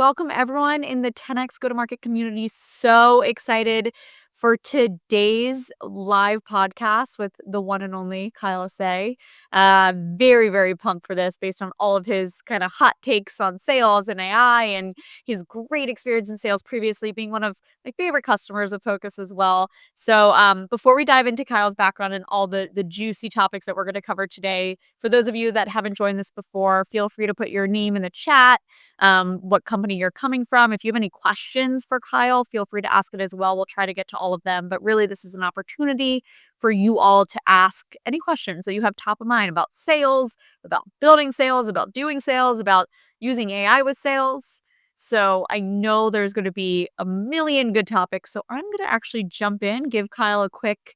Welcome everyone in the 10x go-to-market community. So excited for today's live podcast with the one and only Kyle Asay. Very, very pumped for this based on all of his kind of hot takes on sales and AI and his great experience in sales previously, being one of my favorite customers of Focus as well. So before we dive into Kyle's background and all the juicy topics that we're going to cover today, for those of you that haven't joined this before, feel free to put your name in the chat, what company you're coming from. If you have any questions for Kyle, feel free to ask it as well. We'll try to get to all of them. But really, this is an opportunity for you all to ask any questions that you have top of mind about sales, about building sales, about doing sales, about using AI with sales. So I know there's going to be a million good topics. So I'm going to actually jump in, give Kyle a quick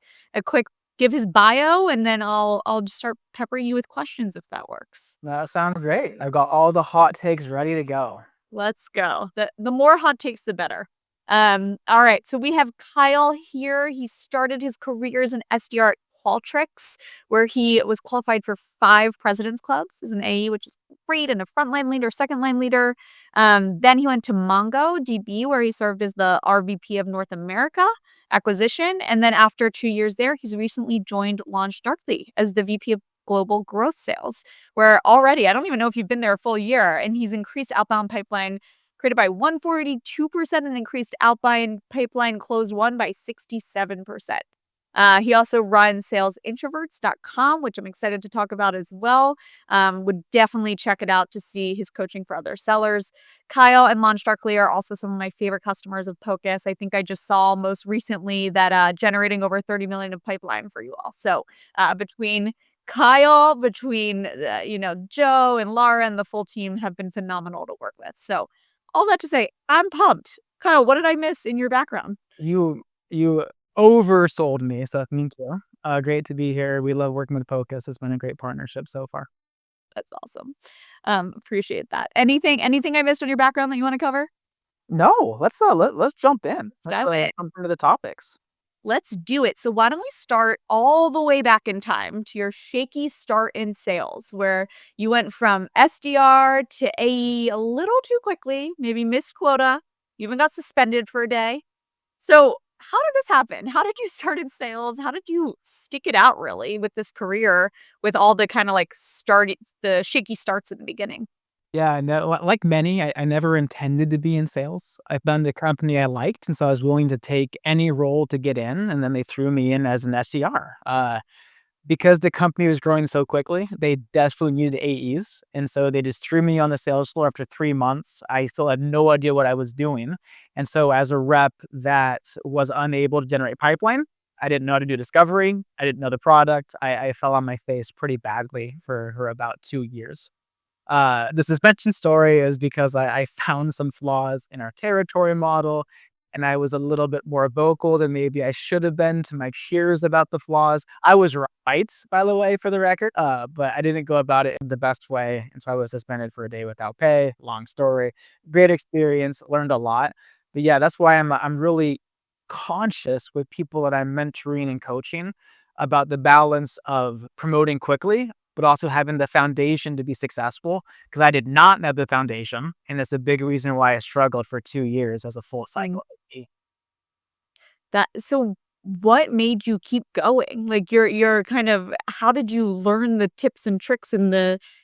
give his bio, and then I'll just start peppering you with questions if that works. That sounds great. I've got all the hot takes ready to go. Let's go. The more hot takes, the better. All right. So we have Kyle here. He started his career as an SDR at Qualtrics, where he was qualified for 5 President's Clubs as an AE, which is great, and a frontline leader, second line leader. Then he went to MongoDB, where he served as the RVP of North America acquisition. And then after 2 years there, he's recently joined LaunchDarkly as the VP of Global Growth Sales, where already, I don't even know if you've been there a full year, and he's increased outbound pipeline created by 142% and increased outbound pipeline closed one by 67%. He also runs salesintroverts.com, which I'm excited to talk about as well. Would definitely check it out to see his coaching for other sellers. Kyle and LaunchDarkly are also some of my favorite customers of Pocus. I think I just saw most recently that generating over 30 million of pipeline for you all. So between Kyle, Joe and Laura and the full team have been phenomenal to work with. So all that to say, I'm pumped. Kyle, what did I miss in your background? You oversold me, so thank you. Great to be here. We love working with Pocus. It's been a great partnership so far. That's awesome. Appreciate that. Anything I missed on your background that you want to cover? No, let's jump in. Let's Dive in. jump into the topics. Let's do it. So why don't we start all the way back in time to your shaky start in sales, where you went from SDR to AE a little too quickly, maybe missed quota, you even got suspended for a day. So how did this happen? How did you start in sales? How did you stick it out really with this career with all the kind of the shaky starts at the beginning? Yeah, no, like many, I never intended to be in sales. I found a company I liked, and so I was willing to take any role to get in, and then they threw me in as an SDR. Because the company was growing so quickly, they desperately needed AEs. And so they just threw me on the sales floor after 3 months. I still had no idea what I was doing. And so as a rep that was unable to generate pipeline, I didn't know how to do discovery. I didn't know the product. I fell on my face pretty badly for about 2 years. The suspension story is because I found some flaws in our territory model, and I was a little bit more vocal than maybe I should have been to my peers about the flaws. I was right, by the way, for the record, but I didn't go about it in the best way, and so I was suspended for a day without pay. Long story. Great experience, learned a lot. But yeah, that's why I'm really conscious with people that I'm mentoring and coaching about the balance of promoting quickly, but also having the foundation to be successful, because I did not have the foundation. And it's a big reason why I struggled for 2 years as a full cycle. So what made you keep going? Like you're kind of, how did you learn the tips and tricks and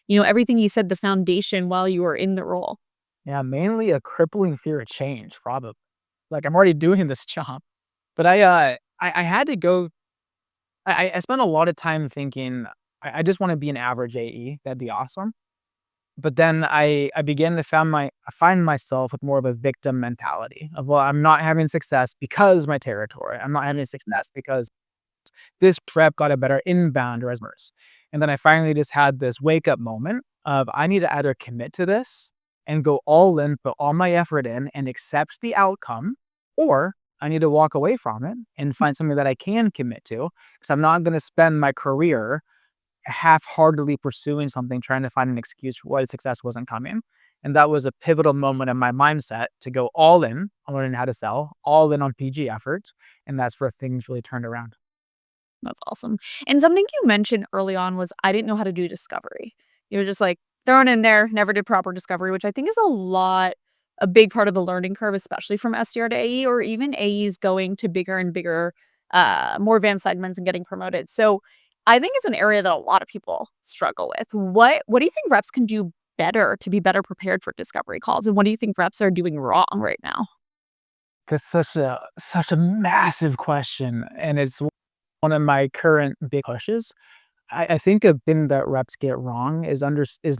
everything you said, the foundation while you were in the role? Yeah, mainly a crippling fear of change, probably. Like I'm already doing this job, but I had to go. I spent a lot of time thinking I just want to be an average AE. That'd be awesome. But then I began to find myself with more of a victim mentality of, well, I'm not having success because my territory. I'm not having success because this prep got a better inbound or customers. And then I finally just had this wake up moment of I need to either commit to this and go all in, put all my effort in and accept the outcome, or I need to walk away from it and find something that I can commit to, because I'm not going to spend my career half-heartedly pursuing something, trying to find an excuse for why success wasn't coming. And that was a pivotal moment in my mindset to go all in on learning how to sell, all in on PG efforts. And that's where things really turned around. That's awesome. And something you mentioned early on was I didn't know how to do discovery. You were just like thrown in there, never did proper discovery, which I think is a lot a big part of the learning curve, especially from SDR to AE, or even AEs going to bigger and bigger, more advanced segments and getting promoted. So I think it's an area that a lot of people struggle with. What do you think reps can do better to be better prepared for discovery calls? And what do you think reps are doing wrong right now? That's such a massive question, and it's one of my current big pushes. I think a thing that reps get wrong is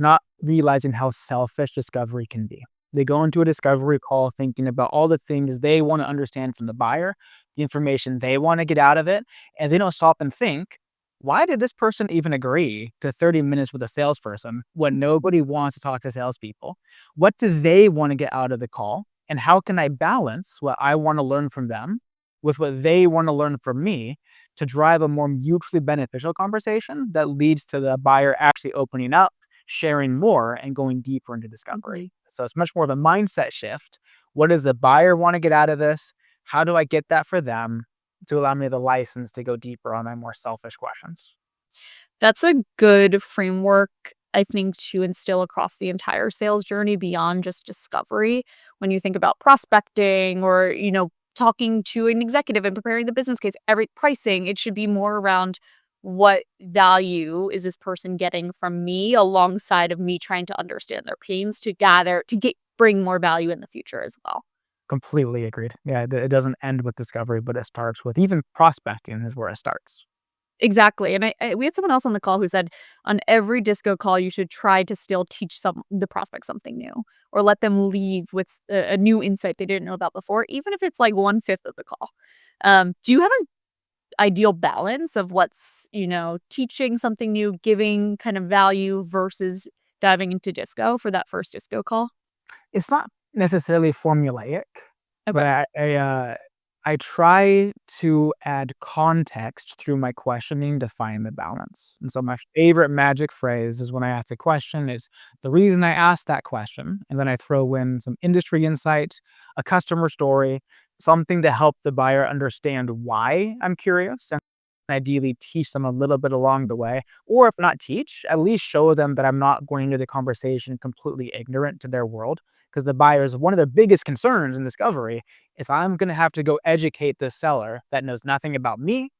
not realizing how selfish discovery can be. They go into a discovery call thinking about all the things they wanna understand from the buyer, the information they wanna get out of it, and they don't stop and think, "Why did this person even agree to 30 minutes with a salesperson when nobody wants to talk to salespeople? What do they wanna get out of the call? And how can I balance what I wanna learn from them with what they wanna learn from me to drive a more mutually beneficial conversation that leads to the buyer actually opening up, sharing more, and going deeper into discovery?" So it's much more of a mindset shift. What does the buyer want to get out of this? How do I get that for them to allow me the license to go deeper on my more selfish questions? That's a good framework, I think, to instill across the entire sales journey beyond just discovery. When you think about prospecting or, talking to an executive and preparing the business case, every pricing, it should be more around what value is this person getting from me alongside of me trying to understand their pains to gather to bring more value in the future as well. Completely agreed. Yeah, it doesn't end with discovery, but it starts with even prospecting is where it starts. Exactly, and I we had someone else on the call who said, "On every disco call, you should try to still teach the prospect something new, or let them leave with a new insight they didn't know about before, even if it's, like, 1/5 of the call." Do you have an ideal balance of what's, teaching something new, giving kind of value versus diving into disco for that first disco call? It's not necessarily formulaic, but Okay. I try to add context through my questioning to find the balance. And so my favorite magic phrase is when I ask a question is the reason I asked that question, and then I throw in some industry insight, a customer story, something to help the buyer understand why I'm curious, and ideally teach them a little bit along the way. Or if not teach, at least show them that I'm not going into the conversation completely ignorant to their world. Because the buyers, one of their biggest concerns in discovery is I'm going to have to go educate this seller that knows nothing about me,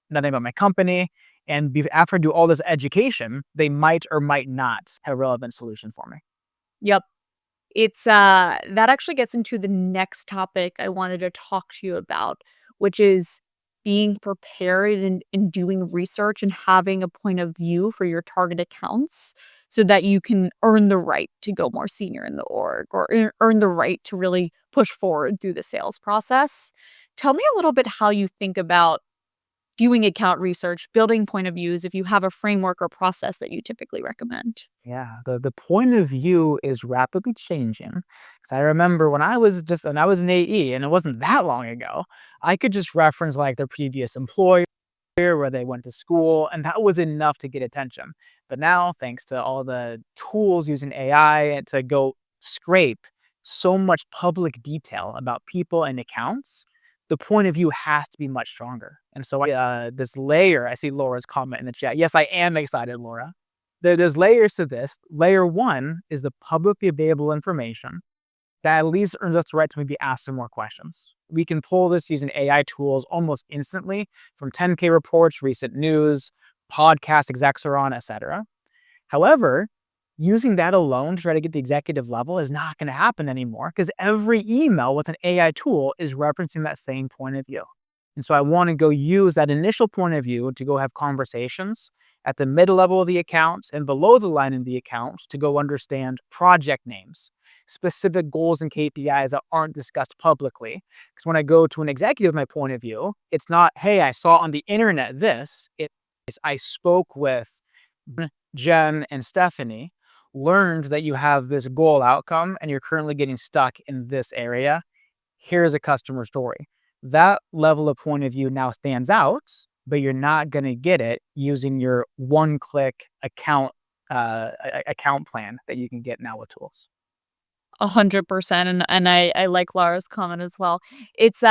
nothing about my company. And after I do all this education, they might or might not have a relevant solution for me. Yep. It's, that actually gets into the next topic I wanted to talk to you about, which is being prepared and doing research and having a point of view for your target accounts so that you can earn the right to go more senior in the org or earn the right to really push forward through the sales process. Tell me a little bit how you think about doing account research, building point of views, if you have a framework or process that you typically recommend. Yeah, the point of view is rapidly changing. Because I remember when I was an AE, and it wasn't that long ago, I could just reference like their previous employer, where they went to school, and that was enough to get attention. But now, thanks to all the tools using AI to go scrape so much public detail about people and accounts, the point of view has to be much stronger. And so, this layer, I see Laura's comment in the chat. Yes, I am excited, Laura. There's layers to this. Layer one is the publicly available information that at least earns us the right to maybe ask some more questions. We can pull this using AI tools almost instantly from 10K reports, recent news, podcast execs are on, etc. However, using that alone to try to get the executive level is not going to happen anymore because every email with an AI tool is referencing that same point of view. And so I want to go use that initial point of view to go have conversations at the middle level of the accounts and below the line in the accounts to go understand project names, specific goals and KPIs that aren't discussed publicly. Because when I go to an executive, my point of view, it's not, hey, I saw on the internet this. It is, I spoke with Jen and Stephanie, learned that you have this goal outcome and you're currently getting stuck in this area. Here's a customer story. That level of point of view now stands out, but you're not going to get it using your one-click account plan that you can get now with tools. 100%, and I like Laura's comment as well. It's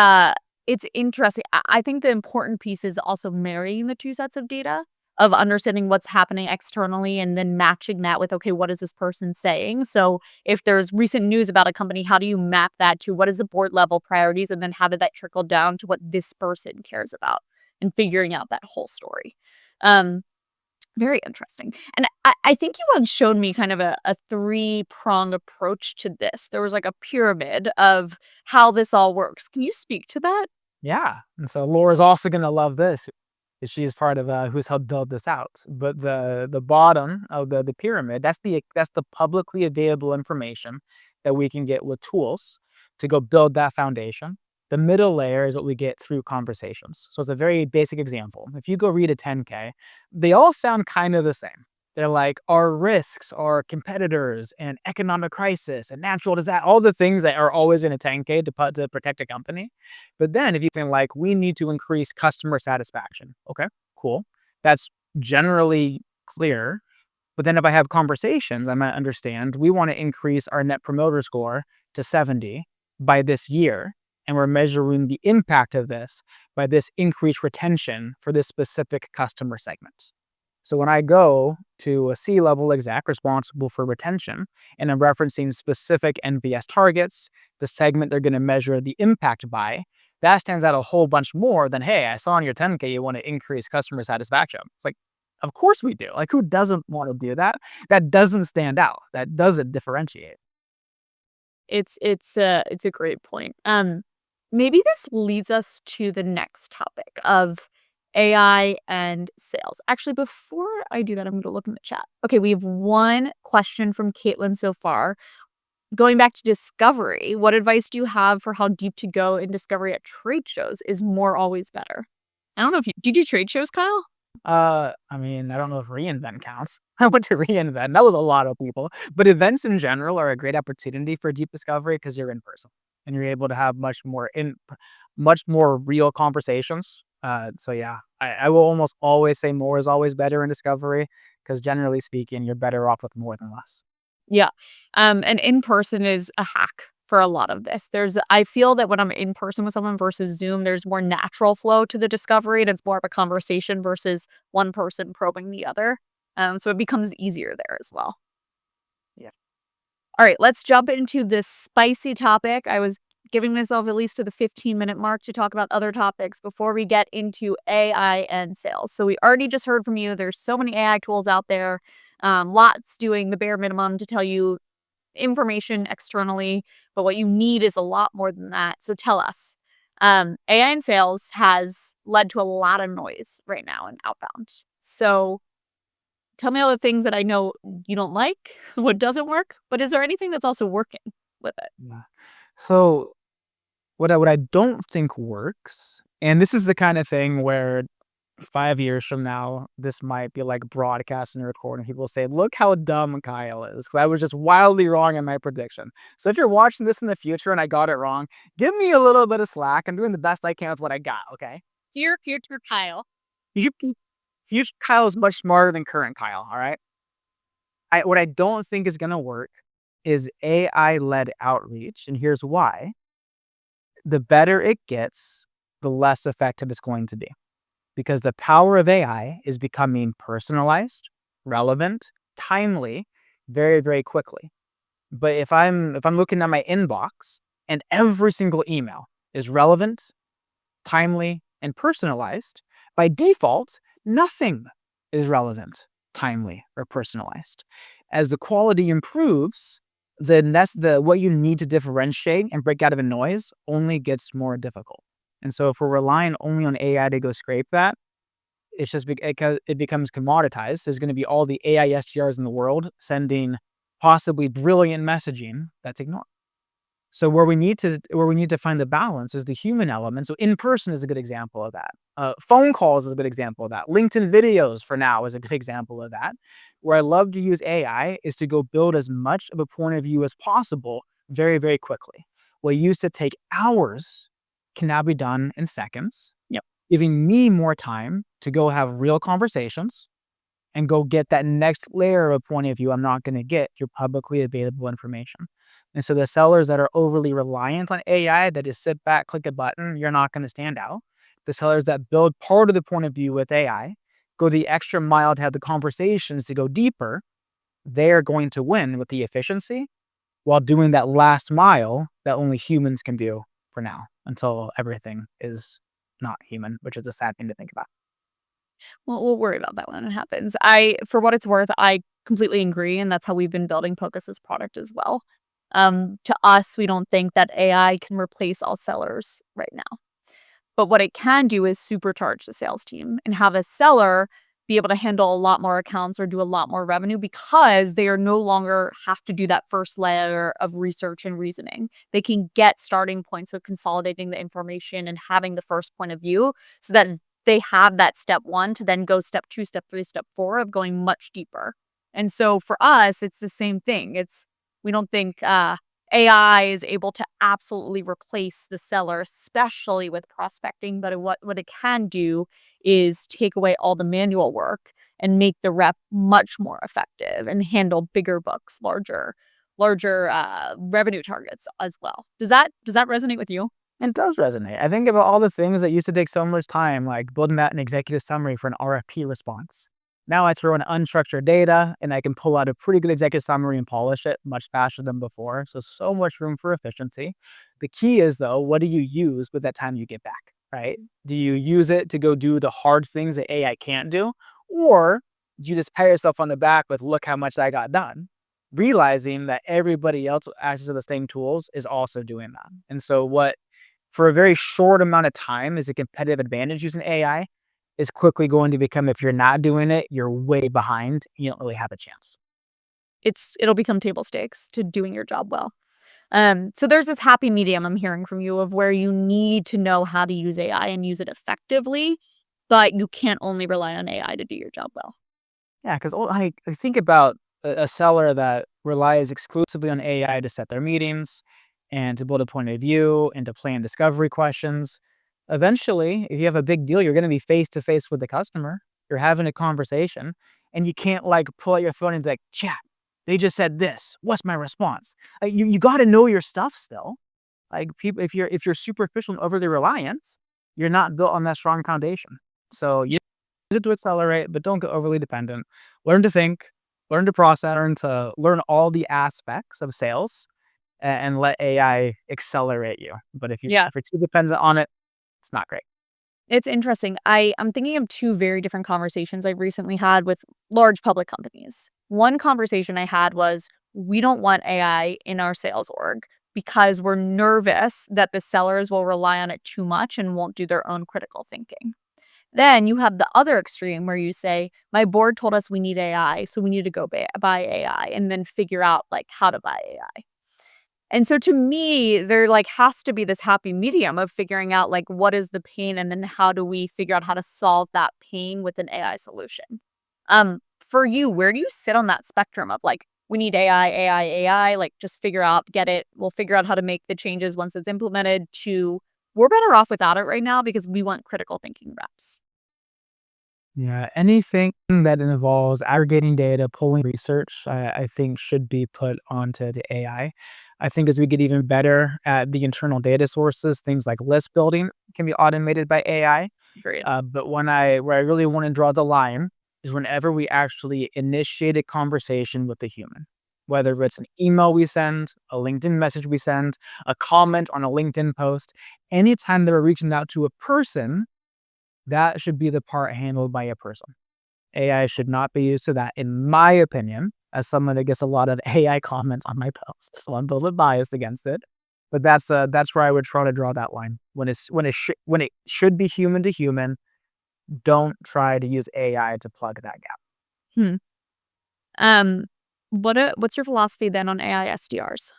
interesting. I think the important piece is also marrying the 2 sets of data. of understanding what's happening externally and then matching that with, okay, what is this person saying? So if there's recent news about a company, how do you map that to what is the board level priorities? And then how did that trickle down to what this person cares about and figuring out that whole story? Um, Very interesting. And I think you once showed me kind of a three-prong approach to this. There was like a pyramid of how this all works. Can you speak to that? Yeah, and so Laura's also gonna love this. She's part of, who's helped build this out. But the bottom of the pyramid, that's the publicly available information that we can get with tools to go build that foundation. The middle layer is what we get through conversations. So it's a very basic example. If you go read a 10K, they all sound kind of the same. They're like, our risks, our competitors, and economic crisis, and natural disaster, all the things that are always in a 10K to protect a company. But then if you think like, we need to increase customer satisfaction. Okay, cool. That's generally clear. But then if I have conversations, I might understand we want to increase our net promoter score to 70 by this year. And we're measuring the impact of this by this increased retention for this specific customer segment. So when I go to a C-level exec responsible for retention and I'm referencing specific NPS targets, the segment they're going to measure the impact by, that stands out a whole bunch more than, hey, I saw on your 10K you want to increase customer satisfaction. It's like, of course we do. Like, who doesn't want to do that? That doesn't stand out. That doesn't differentiate. It's a great point. Maybe this leads us to the next topic of AI and sales. Actually, before I do that, I'm going to look in the chat. Okay, we have one question from Caitlin so far. Going back to discovery, what advice do you have for how deep to go in discovery at trade shows? Is more always better? I don't know if do you do trade shows, Kyle? I mean, I don't know if reInvent counts. I went to reInvent. That was a lot of people. But events in general are a great opportunity for deep discovery because you're in person and you're able to have much more real conversations. So yeah, I will almost always say more is always better in discovery because generally speaking, you're better off with more than less. Yeah. And in person is a hack for a lot of this. I feel that when I'm in person with someone versus Zoom, there's more natural flow to the discovery and it's more of a conversation versus one person probing the other. So it becomes easier there as well. Yes. All right, let's jump into this spicy topic. I was giving myself at least to the 15-minute mark to talk about other topics before we get into AI and sales. So we already just heard from you. There's so many AI tools out there, lots doing the bare minimum to tell you information externally, but what you need is a lot more than that. So tell us, AI in sales has led to a lot of noise right now in outbound. So tell me all the things that I know you don't like, what doesn't work, but is there anything that's also working with it? Yeah. So what I don't think works, and this is the kind of thing where 5 years from now, this might be like broadcast and recording. People say, "Look how dumb Kyle is." 'Cause I was just wildly wrong in my prediction. So if you're watching this in the future and I got it wrong, give me a little bit of slack. I'm doing the best I can with what I got. Okay. Dear future Kyle. You, future Kyle is much smarter than current Kyle. All right. What I don't think is gonna work is AI led outreach, and here's why: the better it gets, the less effective it's going to be. Because the power of AI is becoming personalized, relevant, timely, very, very quickly. But if I'm looking at my inbox and every single email is relevant, timely, and personalized, by default, nothing is relevant, timely, or personalized. As the quality improves, then that's what you need to differentiate and break out of the noise only gets more difficult. And so if we're relying only on AI to go scrape that, it's just because it becomes commoditized. There's going to be all the AI SDRs in the world sending possibly brilliant messaging that's ignored. So where we need to find the balance is the human element. So in person is a good example of that. Phone calls is a good example of that. LinkedIn videos for now is a good example of that. Where I love to use AI is to go build as much of a point of view as possible very, very quickly. What used to take hours can now be done in seconds. Yep. Giving me more time to go have real conversations and go get that next layer of point of view I'm not going to get through publicly available information. And so the sellers that are overly reliant on AI that just sit back, click a button, you're not going to stand out. The sellers that build part of the point of view with AI go the extra mile to have the conversations to go deeper, they're going to win with the efficiency while doing that last mile that only humans can do for now until everything is not human, which is a sad thing to think about. Well, we'll worry about that when it happens. For what it's worth, I completely agree, and that's how we've been building Focus's product as well. To us, we don't think that AI can replace all sellers right now. But what it can do is supercharge the sales team and have a seller be able to handle a lot more accounts or do a lot more revenue because they are no longer have to do that first layer of research and reasoning. They can get starting points of consolidating the information and having the first point of view so that they have that step one to then go step two, step three, step four of going much deeper. And so for us, it's the same thing. We don't think AI is able to absolutely replace the seller, especially with prospecting. But what it can do is take away all the manual work and make the rep much more effective and handle bigger books, larger revenue targets as well. Does that resonate with you? It does resonate. I think about all the things that used to take so much time, like building out an executive summary for an RFP response. Now I throw in unstructured data and I can pull out a pretty good executive summary and polish it much faster than before. So much room for efficiency. The key is though, what do you use with that time you get back, right? Do you use it to go do the hard things that AI can't do? Or do you just pat yourself on the back with, look how much I got done? Realizing that everybody else with access to the same tools is also doing that. And so what for a very short amount of time is a competitive advantage using AI is quickly going to become, if you're not doing it, you're way behind. You don't really have a chance. It'll become table stakes to doing your job well. So there's this happy medium I'm hearing from you of where you need to know how to use AI and use it effectively, but you can't only rely on AI to do your job well. Yeah, because I think about a seller that relies exclusively on AI to set their meetings and to build a point of view and to plan discovery questions. Eventually, if you have a big deal, you're going to be face to face with the customer. You're having a conversation, and you can't like pull out your phone and be like, "Chat, they just said this. What's my response?" You got to know your stuff still. Like people, if you're superficial and overly reliant, you're not built on that strong foundation. So you use it to accelerate, but don't get overly dependent. Learn to think, learn to process, learn all the aspects of sales, and let AI accelerate you. But Yeah. if you're too dependent on it, it's not great. It's interesting. I'm thinking of 2 very different conversations I've recently had with large public companies. One conversation I had was, "We don't want AI in our sales org because we're nervous that the sellers will rely on it too much and won't do their own critical thinking." Then you have the other extreme where you say, "My board told us we need AI, so we need to go buy AI and then figure out, like, how to buy AI." And so to me, there, like, has to be this happy medium of figuring out, like, what is the pain, and then how do we figure out how to solve that pain with an AI solution? For you, where do you sit on that spectrum of, like, we need AI, AI, AI, like, just figure out, get it, we'll figure out how to make the changes once it's implemented, to, we're better off without it right now because we want critical thinking reps? Yeah, anything that involves aggregating data, pulling research, I think should be put onto the AI. I think as we get even better at the internal data sources, things like list building can be automated by AI. Agreed. But where I really want to draw the line is whenever we actually initiate a conversation with a human, whether it's an email we send, a LinkedIn message we send, a comment on a LinkedIn post, anytime that we're reaching out to a person, that should be the part handled by a person. AI should not be used to that, in my opinion, as someone that gets a lot of AI comments on my posts. So I'm a little bit biased against it. But that's where I would try to draw that line. When it should be human to human, don't try to use AI to plug that gap. Hmm. Um, what's your philosophy then on AI SDRs?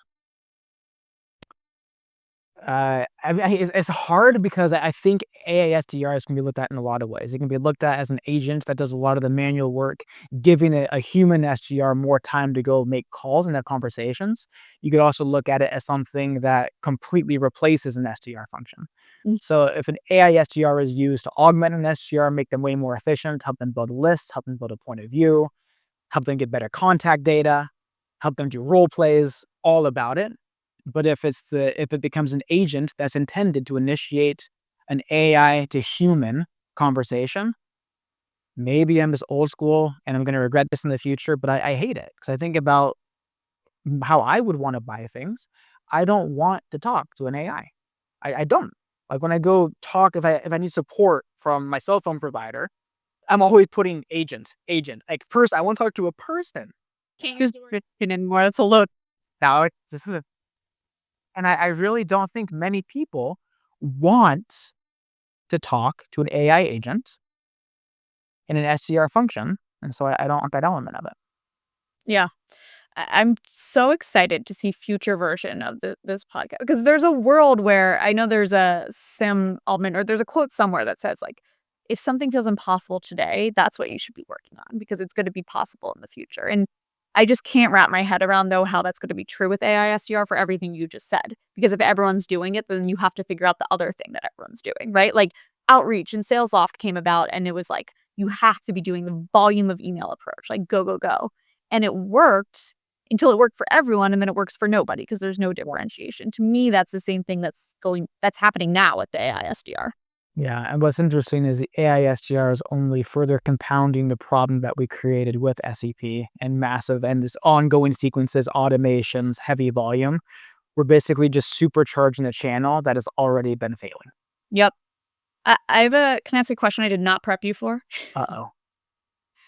It's hard because I think AASDRs can be looked at in a lot of ways. It can be looked at as an agent that does a lot of the manual work, giving a human SDR more time to go make calls and have conversations. You could also look at it as something that completely replaces an SDR function. Mm. So if an AI SDR is used to augment an SDR, make them way more efficient, help them build lists, help them build a point of view, help them get better contact data, help them do role plays, all about it. But if it becomes an agent that's intended to initiate an AI to human conversation, Maybe I'm just old school and I'm going to regret this in the future, but I hate it because I think about how I would want to buy things. I don't want to talk to an AI. I don't. Like when I go talk, if I need support from my cell phone provider, I'm always putting agent. Like first, I want to talk to a person. Can't use the word anymore. That's a load. Now, this is a, and I really don't think many people want to talk to an AI agent in an SDR function, and so I don't want that element of it. Yeah. I'm so excited to see future version of this podcast because there's a world where I know there's a Sam Altman or there's a quote somewhere that says like, if something feels impossible today, that's what you should be working on because it's going to be possible in the future. And I just can't wrap my head around though how that's going to be true with AI SDR for everything you just said. Because if everyone's doing it, then you have to figure out the other thing that everyone's doing, right? Like outreach and SalesLoft came about and it was like you have to be doing the volume of email approach, like go, go, go. And it worked until it worked for everyone and then it works for nobody because there's no differentiation. To me, that's the same thing that's happening now with the AI SDR. Yeah, and what's interesting is the AI SDR is only further compounding the problem that we created with SEP and massive and this ongoing sequences, automations, heavy volume. We're basically just supercharging a channel that has already been failing. Yep. I have can I ask a question I did not prep you for? Uh-oh.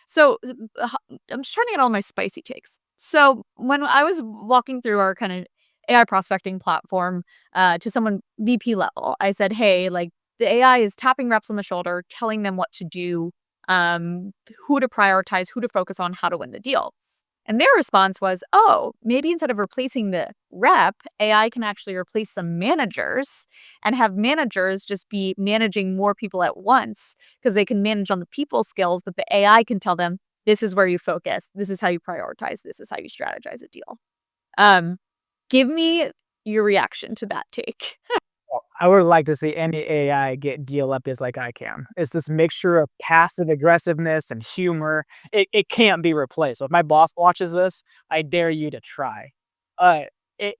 So I'm just trying to get all my spicy takes. So when I was walking through our kind of AI prospecting platform to someone VP level, I said, hey, like the AI is tapping reps on the shoulder, telling them what to do, who to prioritize, who to focus on, how to win the deal. And their response was, oh, maybe instead of replacing the rep, AI can actually replace some managers and have managers just be managing more people at once because they can manage on the people skills, but the AI can tell them, this is where you focus, this is how you prioritize, this is how you strategize a deal. Um, Give me your reaction to that take. I would like to see any AI get deal up as like I can. It's this mixture of passive aggressiveness and humor. It can't be replaced. So if my boss watches this, I dare you to try. Uh,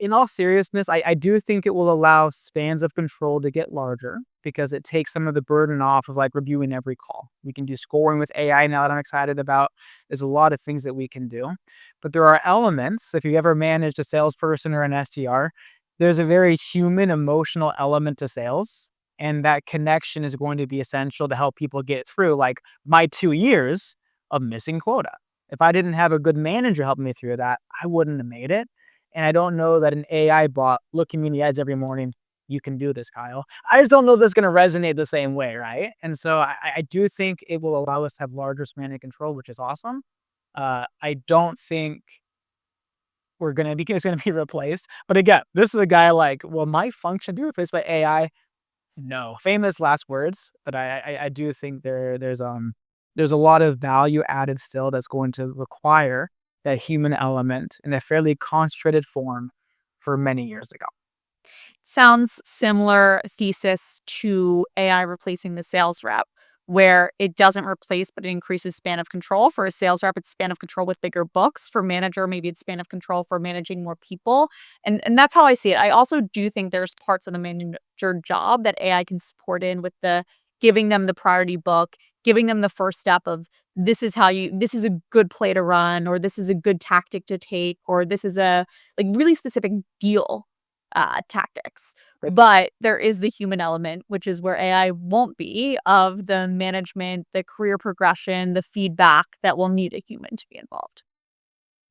in all seriousness, I do think it will allow spans of control to get larger because it takes some of the burden off of like reviewing every call. We can do scoring with AI now that I'm excited about. There's a lot of things that we can do. But there are elements, if you ever managed a salesperson or an SDR, there's a very human, emotional element to sales, and that connection is going to be essential to help people get through, like, my 2 years of missing quota. If I didn't have a good manager helping me through that, I wouldn't have made it, and I don't know that an AI bot looking me in the eyes every morning, "You can do this, Kyle." I just don't know that's gonna resonate the same way, right? And so I do think it will allow us to have larger span of control, which is awesome. I don't think it's gonna be replaced. But again, this is a guy like, will my function be replaced by AI? No. Famous last words, but I do think there's a lot of value added still that's going to require that human element in a fairly concentrated form for many years to go. Sounds similar thesis to AI replacing the sales rep, where it doesn't replace, but it increases span of control. For a sales rep, it's span of control with bigger books. For manager, maybe it's span of control for managing more people. And that's how I see it. I also do think there's parts of the manager job that AI can support in with the giving them the priority book, giving them the first step of this is a good play to run, or this is a good tactic to take, or this is a like really specific deal tactics. But But there is the human element, which is where AI won't be of the management, the career progression, the feedback that will need a human to be involved.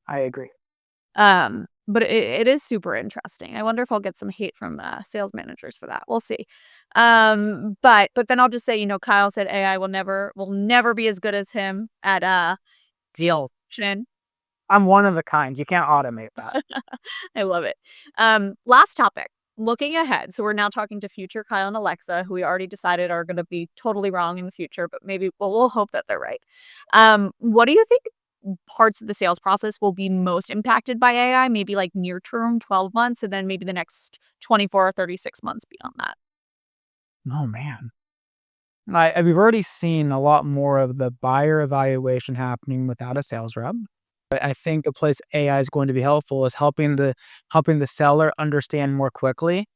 I agree. But it is super interesting. I wonder if I'll get some hate from sales managers for that. We'll see. But then I'll just say, Kyle said AI will never be as good as him at Deal. Shin. I'm one of a kind. You can't automate that. I love it. Last topic. Looking ahead. So we're now talking to future Kyle and Alexa, who we already decided are going to be totally wrong in the future, but maybe we'll hope that they're right. What do you think parts of the sales process will be most impacted by AI? Maybe like near term, 12 months, and then maybe the next 24 or 36 months beyond that. Oh, man. We've already seen a lot more of the buyer evaluation happening without a sales rep. I think a place AI is going to be helpful is helping the seller understand more quickly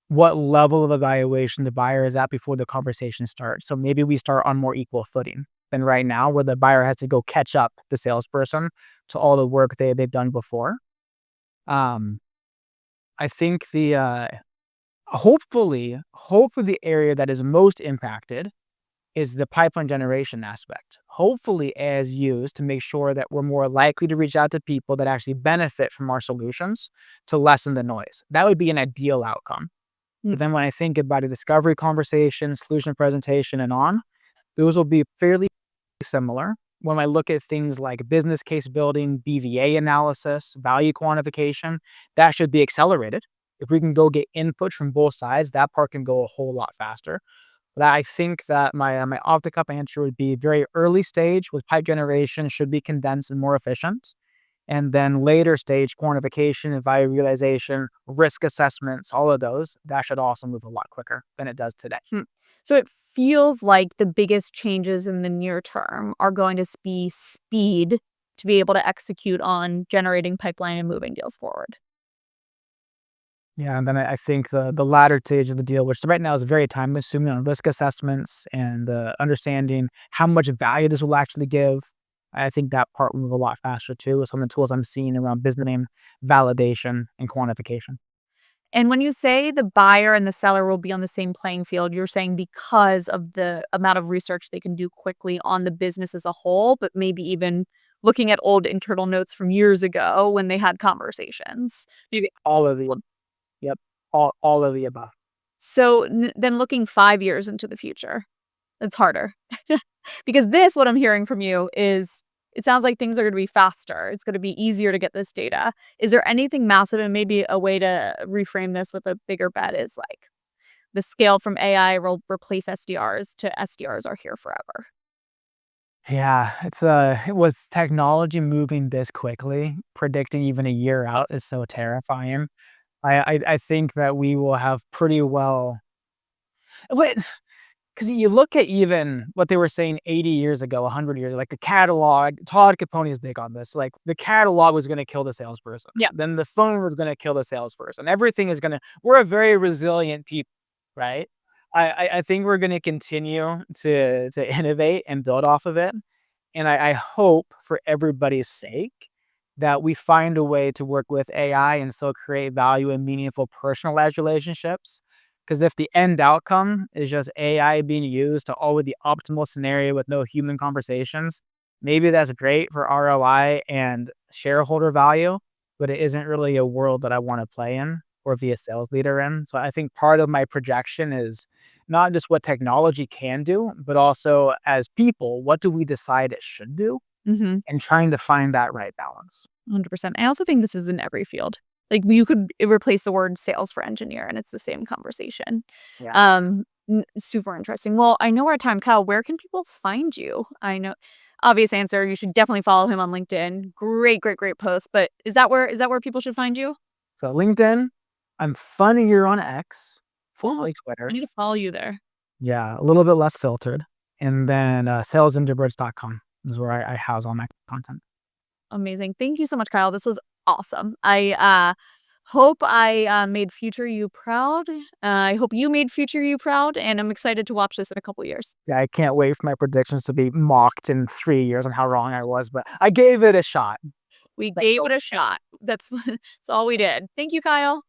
what level of evaluation the buyer is at before the conversation starts. So maybe we start on more equal footing. than right now, where the buyer has to go catch up the salesperson to all the work they've done before. Um, I think hopefully the area that is most impacted is the pipeline generation aspect. Hopefully, AI is used to make sure that we're more likely to reach out to people that actually benefit from our solutions to lessen the noise. That would be an ideal outcome. Mm. But then when I think about a discovery conversation, solution presentation, and on, those will be fairly similar. When I look at things like business case building, BVA analysis, value quantification, that should be accelerated. If we can go get input from both sides, that part can go a whole lot faster. But I think that my off the cuff answer would be very early stage with pipe generation should be condensed and more efficient. And then later stage quantification and value realization, risk assessments, all of those, that should also move a lot quicker than it does today. Hmm. So it feels like the biggest changes in the near term are going to be speed to be able to execute on generating pipeline and moving deals forward. Yeah, and then I think the latter stage of the deal, which right now is very time consuming on risk assessments and understanding how much value this will actually give. I think that part will move a lot faster too with some of the tools I'm seeing around business name validation and quantification. And when you say the buyer and the seller will be on the same playing field, you're saying because of the amount of research they can do quickly on the business as a whole, but maybe even looking at old internal notes from years ago when they had conversations. Maybe All of the yep, all of the above. so then looking 5 years into the future, it's harder. Because this, what I'm hearing from you is it sounds like things are gonna be faster. It's gonna be easier to get this data. Is there anything massive, and maybe a way to reframe this with a bigger bet is like the scale from AI will replace SDRs to SDRs are here forever. Yeah, it's with technology moving this quickly, predicting even a year out is so terrifying. I think that we will have pretty well. But 'cause you look at even what they were saying 80 years ago, 100 years, like the catalog. Todd Capone is big on this. Like the catalog was gonna kill the salesperson. Yeah. Then the phone was gonna kill the salesperson. Everything is gonna. We're a very resilient people, right? I think we're gonna continue to innovate and build off of it. And I hope for everybody's sake that we find a way to work with AI and still create value and meaningful personalized relationships. Because if the end outcome is just AI being used to always the optimal scenario with no human conversations, maybe that's great for ROI and shareholder value, but it isn't really a world that I want to play in or be a sales leader in. So I think part of my projection is not just what technology can do, but also as people, what do we decide it should do? Mhm. And trying to find that right balance. 100%. I also think this is in every field. Like, you could replace the word sales for engineer, and it's the same conversation. Yeah. Um, super interesting. Well, I know our time. Kyle, where can people find you? I know obvious answer, you should definitely follow him on LinkedIn. Great, great, great post, but is that where people should find you? So LinkedIn, I'm funnier on X, Oh, formerly I Twitter. need to follow you there. Yeah, a little bit less filtered. And then salesinterbirds.com is where I house all my content. Amazing. Thank you so much, Kyle. This was awesome. Hope I made future you proud. I hope you made future you proud, and I'm excited to watch this in a couple years. Yeah, I can't wait for my predictions to be mocked in 3 years on how wrong I was, but I gave it a shot. We Thank gave you. it a shot. That's all we did. Thank you, Kyle.